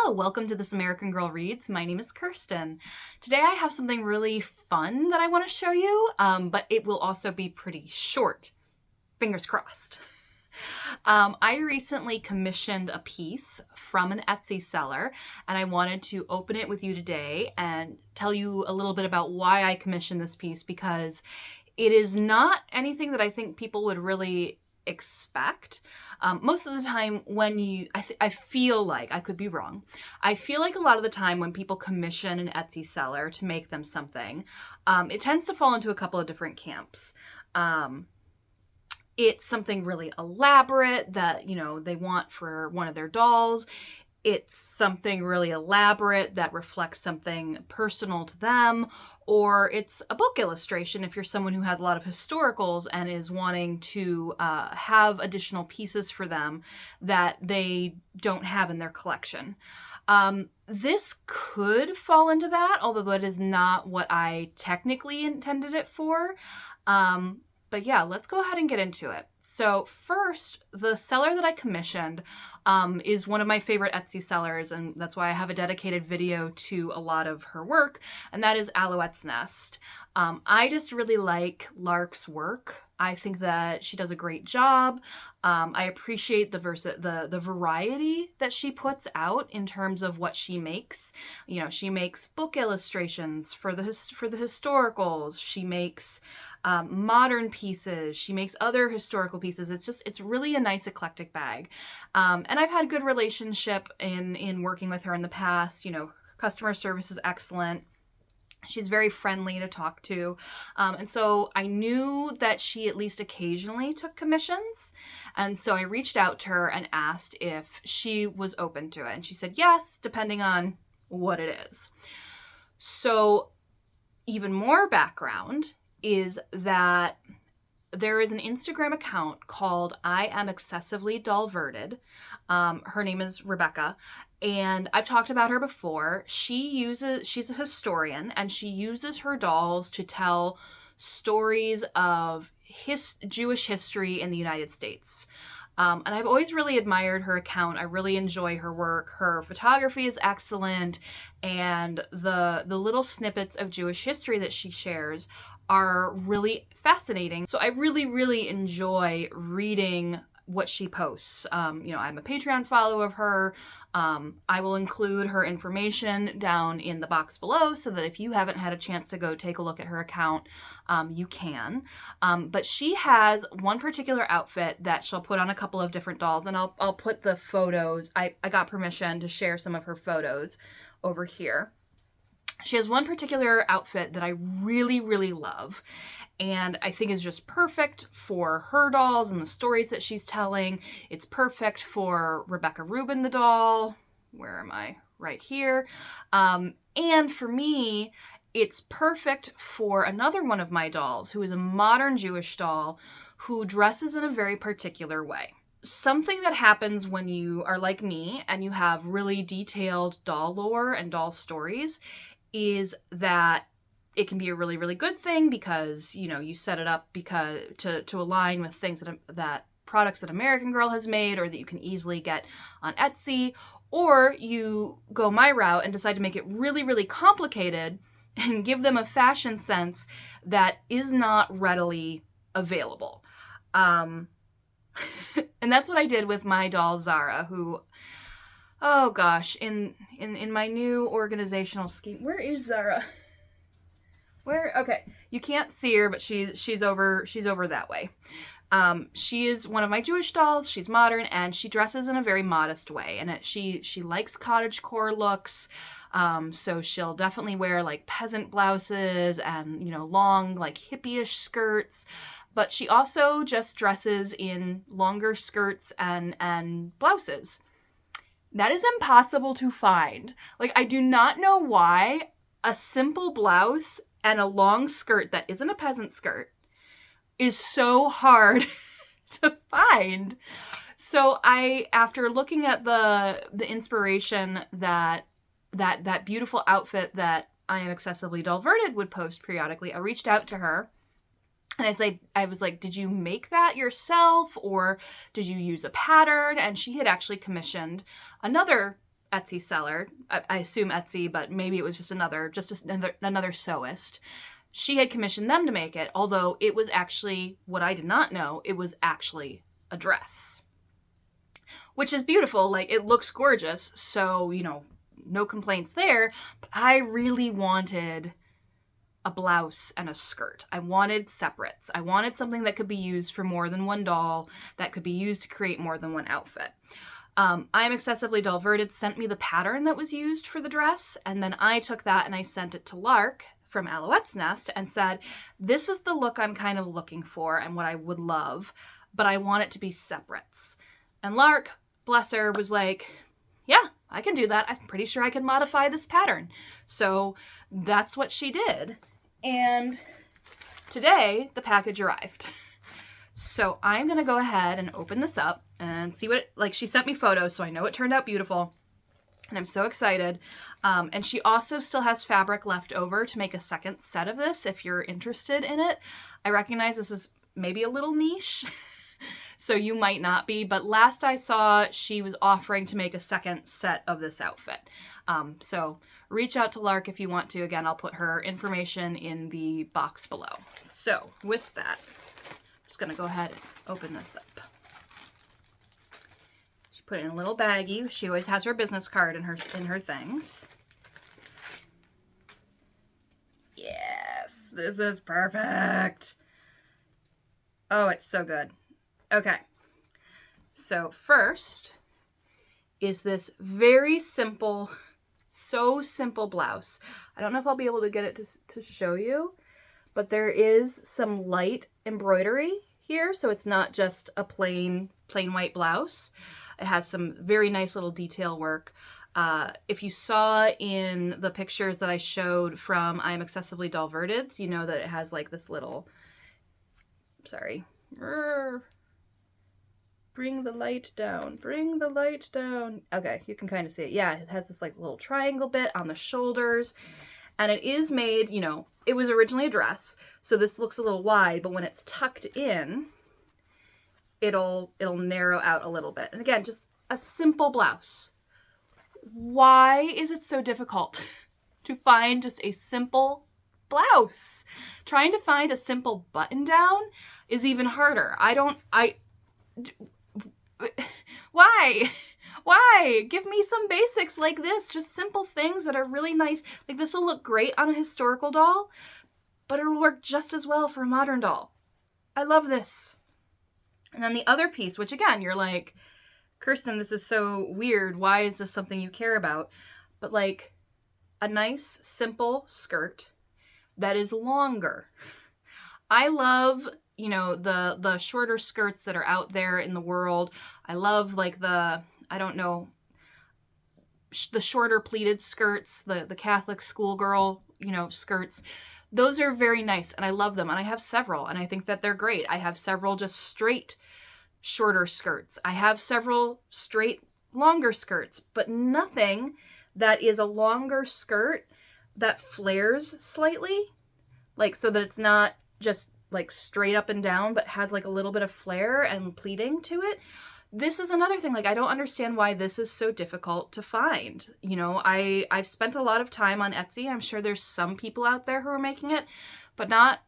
Hello, welcome to This American Girl Reads. My name is Kirsten. Today I have something really fun that I want to show you, but it will also be pretty short. Fingers crossed. I recently commissioned a piece from an Etsy seller, and I wanted to open it with you today and tell you a little bit about why I commissioned this piece, because it is not anything that I think people would really expect. Most of the time when I feel like, I could be wrong, I feel like a lot of the time when people commission an Etsy seller to make them something, it tends to fall into a couple of different camps. It's something really elaborate that, they want for one of their dolls. It's something really elaborate that reflects something personal to them, or it's a book illustration if you're someone who has a lot of historicals and is wanting to have additional pieces for them that they don't have in their collection. This could fall into that, although that is not what I technically intended it for. But yeah, let's go ahead and get into it. So first, the seller that I commissioned is one of my favorite Etsy sellers, and that's why I have a dedicated video to a lot of her work, and that is Alouette's Nest. I just really like Lark's work. I think that she does a great job. I appreciate the variety that she puts out in terms of what she makes. She makes book illustrations for the historicals. She makes modern pieces. She makes other historical pieces. It's really a nice eclectic bag. And I've had good relationship in working with her in the past. Customer service is excellent. She's very friendly to talk to. And so I knew that she at least occasionally took commissions. And so I reached out to her and asked if she was open to it. And she said yes, depending on what it is. So even more background is that there is an Instagram account called I Am Excessively Dollverted. Her name is Rebecca, and I've talked about her before. She's a historian, and she uses her dolls to tell stories of Jewish history in the United States. And I've always really admired her account. I really enjoy her work. Her photography is excellent, and the little snippets of Jewish history that she shares are really fascinating. So I really, really enjoy reading what she posts. I'm a Patreon follower of her. I will include her information down in the box below so that if you haven't had a chance to go take a look at her account, you can. But she has one particular outfit that she'll put on a couple of different dolls, and I'll put the photos. I got permission to share some of her photos over here. She has one particular outfit that I really, really love, and I think is just perfect for her dolls and the stories that she's telling. It's perfect for Rebecca Rubin the doll. Where am I? Right here. And for me, it's perfect for another one of my dolls, who is a modern Jewish doll who dresses in a very particular way. Something that happens when you are like me and you have really detailed doll lore and doll stories is that it can be a really, really good thing because, you set it up to align with things that products that American Girl has made or that you can easily get on Etsy, or you go my route and decide to make it really, really complicated and give them a fashion sense that is not readily available. And that's what I did with my doll Zara, who, oh gosh, in my new organizational scheme, where is Zara? Okay, you can't see her, but she's over that way. She is one of my Jewish dolls. She's modern, and she dresses in a very modest way, and she likes cottagecore looks. So she'll definitely wear like peasant blouses and long like hippie-ish skirts. But she also just dresses in longer skirts and blouses. That is impossible to find. Like, I do not know why a simple blouse and a long skirt that isn't a peasant skirt is so hard to find. So after looking at the inspiration that beautiful outfit that I Am Excessively Dollverted would post periodically, I reached out to her. And I was like, did you make that yourself or did you use a pattern? And she had actually commissioned another Etsy seller. I assume Etsy, but maybe it was just another sewist. She had commissioned them to make it, although it was actually, what I did not know, it was actually a dress. Which is beautiful, like it looks gorgeous, so, you know, no complaints there, but I really wanted a blouse and a skirt. I wanted separates. I wanted something that could be used for more than one doll, that could be used to create more than one outfit. I'm Excessively Dollverted sent me the pattern that was used for the dress, and then I took that and I sent it to Lark from Alouette's Nest and said, this is the look I'm kind of looking for and what I would love, but I want it to be separates. And Lark, bless her, was like, yeah, I can do that. I'm pretty sure I can modify this pattern. So that's what she did. And today the package arrived. So I'm going to go ahead and open this up and see what she sent me photos, so I know it turned out beautiful. And I'm so excited. And she also still has fabric left over to make a second set of this if you're interested in it. I recognize this is maybe a little niche, so you might not be, but last I saw, she was offering to make a second set of this outfit. So reach out to Lark if you want to. Again, I'll put her information in the box below. So with that, I'm just going to go ahead and open this up. She put it in a little baggie. She always has her business card in her things. Yes, this is perfect. Oh, it's so good. Okay, so first is this very simple, so simple blouse. I don't know if I'll be able to get it to show you, but there is some light embroidery here, so it's not just a plain white blouse. It has some very nice little detail work. If you saw in the pictures that I showed from I'm Excessively Dollverted, you know that it has like this little, sorry, bring the light down, bring the light down. Okay, you can kind of see it. Yeah, it has this like little triangle bit on the shoulders, and it is made, you know, it was originally a dress, so this looks a little wide, but when it's tucked in, it'll narrow out a little bit. And again, just a simple blouse. Why is it so difficult to find just a simple blouse? Trying to find a simple button down is even harder. Why? Why? Give me some basics like this, just simple things that are really nice. Like this will look great on a historical doll, but it'll work just as well for a modern doll. I love this. And then the other piece, which again, you're like, Kirsten, this is so weird. Why is this something you care about? But like a nice, simple skirt that is longer. I love, you know, the shorter skirts that are out there in the world. I love like the, I don't know, the shorter pleated skirts, the Catholic schoolgirl, you know, skirts. Those are very nice and I love them. And I have several and I think that they're great. I have several just straight shorter skirts. I have several straight longer skirts, but nothing that is a longer skirt that flares slightly, like so that it's not just like straight up and down, but has like a little bit of flare and pleating to it. This is another thing, like I don't understand why this is so difficult to find. You know, I've spent a lot of time on Etsy. I'm sure there's some people out there who are making it, but not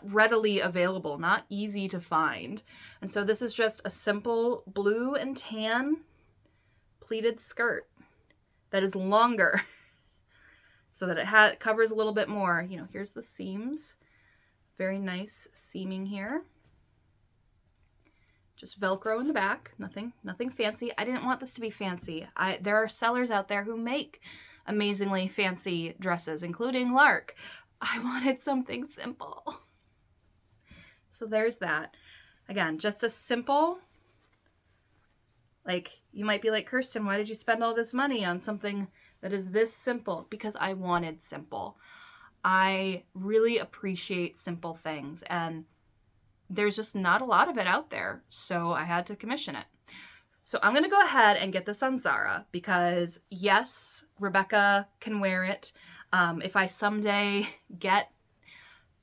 readily available, not easy to find. And so this is just a simple blue and tan pleated skirt that is longer so that it covers a little bit more. You know, here's the seams. Very nice seaming here. Just Velcro in the back, nothing fancy. I didn't want this to be fancy. There are sellers out there who make amazingly fancy dresses, including Lark. I wanted something simple. So there's that. Again, just a simple, like, you might be like, Kirsten, why did you spend all this money on something that is this simple? Because I wanted simple. I really appreciate simple things, and there's just not a lot of it out there, so I had to commission it. So I'm going to go ahead and get this on Zara because, yes, Rebecca can wear it. If I someday get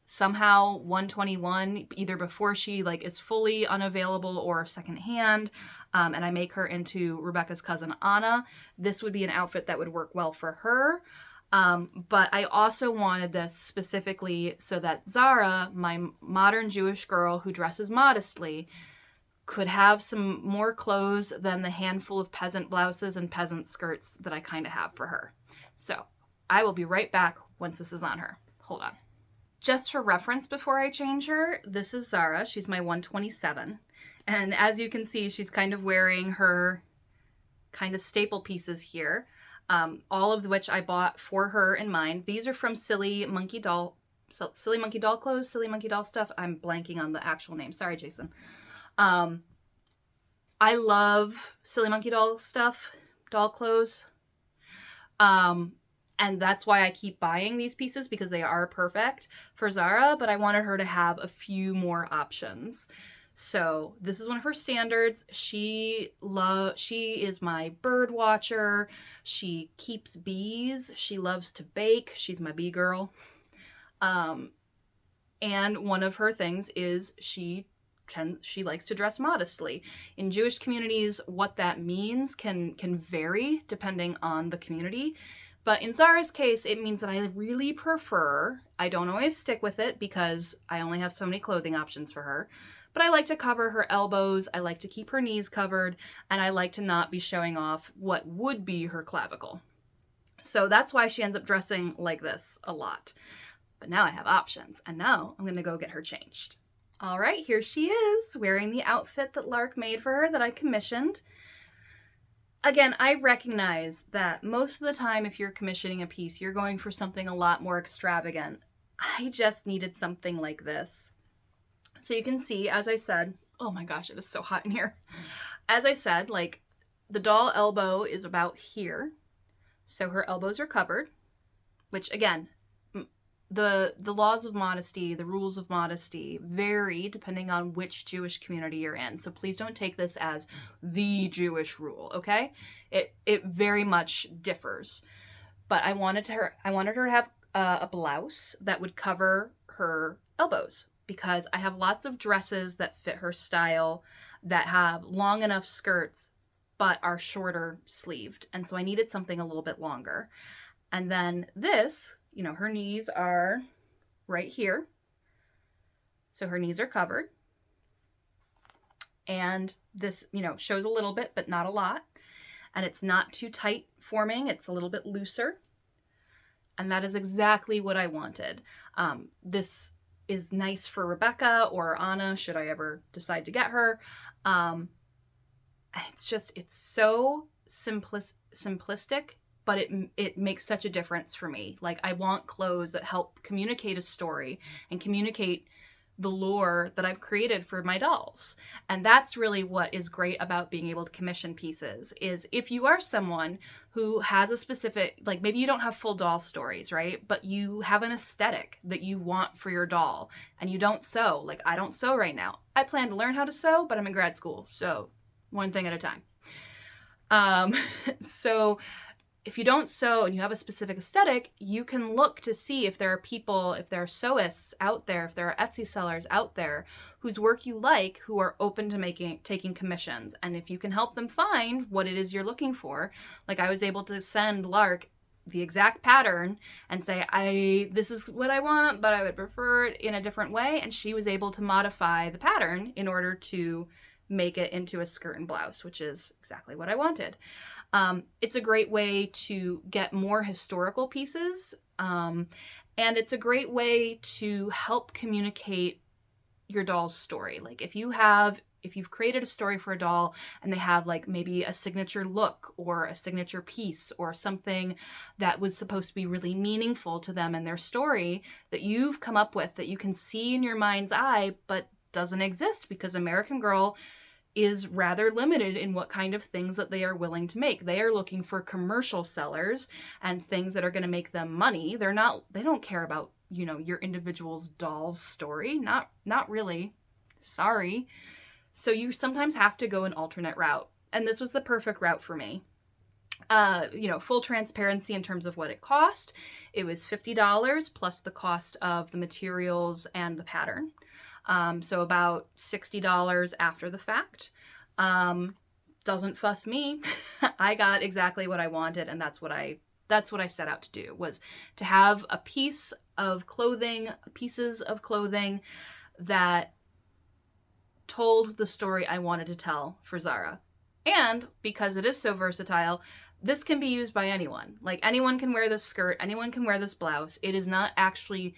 somehow 121, either before she like is fully unavailable or secondhand, and I make her into Rebecca's cousin Anna, this would be an outfit that would work well for her. But I also wanted this specifically so that Zara, my modern Jewish girl who dresses modestly, could have some more clothes than the handful of peasant blouses and peasant skirts that I kind of have for her. So I will be right back once this is on her. Hold on. Just for reference before I change her, this is Zara. She's my 127. And as you can see, she's kind of wearing her kind of staple pieces here, all of which I bought for her in mind. These are from Silly Monkey Doll clothes, Silly Monkey Doll stuff. I'm blanking on the actual name. Sorry, Jason. I love Silly Monkey Doll stuff, doll clothes. And that's why I keep buying these pieces, because they are perfect for Zara, but I wanted her to have a few more options. So this is one of her standards. She is my bird watcher. She keeps bees. She loves to bake. She's my bee girl. And one of her things is she likes to dress modestly. In Jewish communities, what that means can vary depending on the community. But in Zara's case, it means that I really prefer, I don't always stick with it because I only have so many clothing options for her, but I like to cover her elbows, I like to keep her knees covered, and I like to not be showing off what would be her clavicle. So that's why she ends up dressing like this a lot. But now I have options, and now I'm going to go get her changed. All right, here she is, wearing the outfit that Lark made for her that I commissioned. Again, I recognize that most of the time if you're commissioning a piece, you're going for something a lot more extravagant. I just needed something like this. So you can see, as I said, oh my gosh, it is so hot in here. As I said, like, the doll elbow is about here. So her elbows are covered, which again, the laws of modesty, the rules of modesty vary depending on which Jewish community you're in. So please don't take this as the Jewish rule, okay? It very much differs. But I wanted her to have a blouse that would cover her elbows, because I have lots of dresses that fit her style that have long enough skirts but are shorter sleeved. And so I needed something a little bit longer. And then this, you know, her knees are right here. So her knees are covered. And this, you know, shows a little bit, but not a lot. And it's not too tight forming. It's a little bit looser. And that is exactly what I wanted. This is nice for Rebecca or Anna, should I ever decide to get her. It's so simplistic, but it makes such a difference for me. Like, I want clothes that help communicate a story and communicate the lore that I've created for my dolls. And that's really what is great about being able to commission pieces, is if you are someone who has a specific, like, maybe you don't have full doll stories, right? But you have an aesthetic that you want for your doll and you don't sew. Like, I don't sew right now. I plan to learn how to sew, but I'm in grad school. So one thing at a time. So if you don't sew and you have a specific aesthetic, you can look to see if there are people, if there are sewists out there, if there are Etsy sellers out there whose work you like, who are open to taking commissions. And if you can help them find what it is you're looking for, like I was able to send Lark the exact pattern and say, this is what I want, but I would prefer it in a different way. And she was able to modify the pattern in order to make it into a skirt and blouse, which is exactly what I wanted. It's a great way to get more historical pieces, and it's a great way to help communicate your doll's story. Like, if you've created a story for a doll and they have like maybe a signature look or a signature piece or something that was supposed to be really meaningful to them and their story that you've come up with, that you can see in your mind's eye but doesn't exist because American Girl is rather limited in what kind of things that they are willing to make. They are looking for commercial sellers and things that are going to make them money. They don't care about, you know, your individual's doll's story. Not really. Sorry. So you sometimes have to go an alternate route. And this was the perfect route for me. You know, full transparency in terms of what it cost. It was $50 plus the cost of the materials and the pattern. So about $60 after the fact. doesn't fuss me. I got exactly what I wanted, and that's what I set out to do, was to have a piece of clothing, pieces of clothing that told the story I wanted to tell for Zara. And because it is so versatile, this can be used by anyone. Like, anyone can wear this skirt, anyone can wear this blouse. It is not actually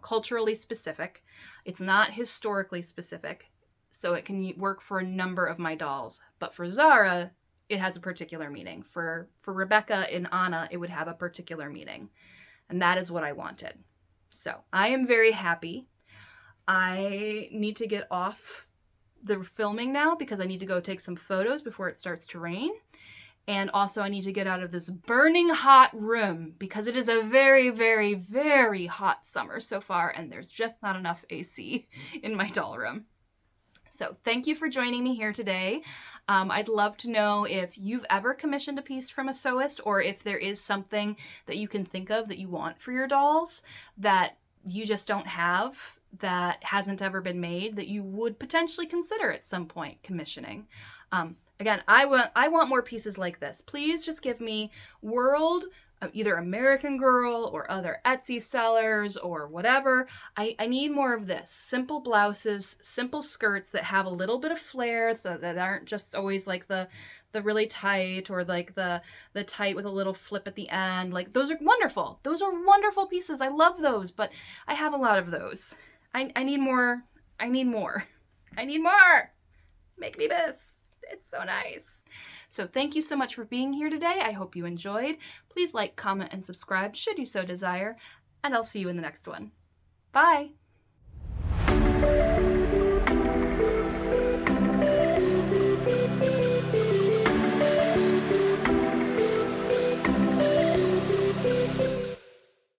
culturally specific. It's not historically specific. So it can work for a number of my dolls. But for Zara, it has a particular meaning. For Rebecca and Anna, it would have a particular meaning. And that is what I wanted. So I am very happy. I need to get off the filming now because I need to go take some photos before it starts to rain. And also I need to get out of this burning hot room because it is a very, very, very hot summer so far, and there's just not enough AC in my doll room. So thank you for joining me here today. I'd love to know if you've ever commissioned a piece from a sewist, or if there is something that you can think of that you want for your dolls that you just don't have, that hasn't ever been made, that you would potentially consider at some point commissioning. Again, I want more pieces like this. Please just give me world, either American Girl or other Etsy sellers or whatever. I need more of this. Simple blouses, simple skirts that have a little bit of flair, so that aren't just always like the really tight, or like the tight with a little flip at the end. Like, those are wonderful. Those are wonderful pieces. I love those, but I have a lot of those. I need more. I need more. I need more. Make me this. It's so nice. So thank you so much for being here today. I hope you enjoyed. Please like, comment, and subscribe should you so desire, and I'll see you in the next one. Bye.